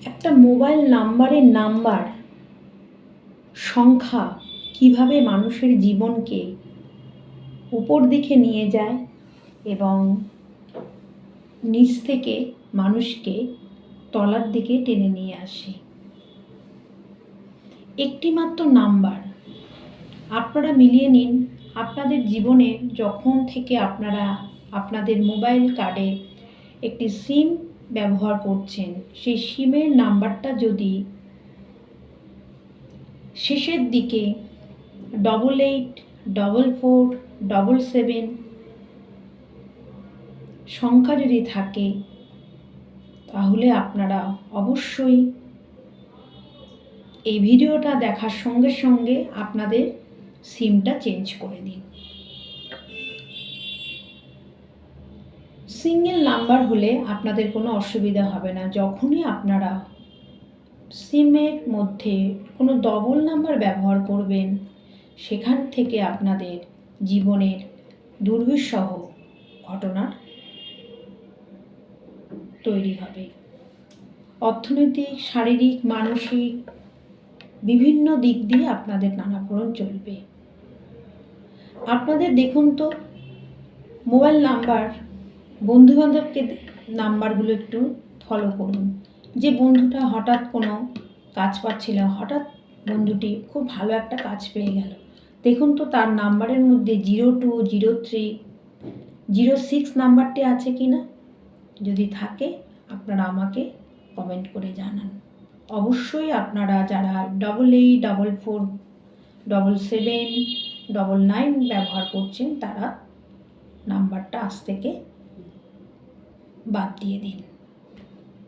একটা mobile number সংখ্যা কিভাবে মানুষের জীবনকে উপর দিকে নিয়ে যায় এবং নিচ থেকে মানুষকে তলার দিকে টেনে নিয়ে আসে। একটিমাত্র নাম্বার আপনারা মিলিয়ে নিন, আপনাদের জীবনে যখন থেকে আপনারা আপনাদের মোবাইল কার্ডে একটি সিম ব্যবহার করছেন, সেই সিমের নাম্বারটা যদি শেষের দিকে 884477 সংখ্যা যদি থাকে, তাহলে আপনারা অবশ্যই এই ভিডিওটা দেখার সঙ্গে সঙ্গে আপনাদের সিমটা চেঞ্জ করে দিন। সিঙ্গেল নাম্বার হলে আপনাদের কোনো অসুবিধা হবে না। যখনই আপনারা সিমের মধ্যে কোনো ডবল নাম্বার ব্যবহার করবেন, সেখান থেকে আপনাদের জীবনের দুর্বিষহ ঘটনা তৈরি হবে। অর্থনৈতিক, শারীরিক, মানসিক বিভিন্ন দিক দিয়ে আপনাদের টানাপোড়েন চলবে। আপনাদের দেখুন তো, মোবাইল নাম্বার, বন্ধুবান্ধবকে নাম্বারগুলো একটু ফলো করুন। যে বন্ধুটা হঠাৎ কোনো কাজ পাচ্ছিল, হঠাৎ বন্ধুটি খুব ভালো একটা কাজ পেয়ে গেল, দেখুন তো তার নাম্বারের মধ্যে 02, 03, 06 নাম্বারটি আছে কি না। যদি থাকে আপনারা আমাকে কমেন্ট করে জানান। অবশ্যই আপনারা যারা 88447799 ব্যবহার করছেন, তারা নাম্বারটা আজ থেকে বাদ দিয়ে দিন।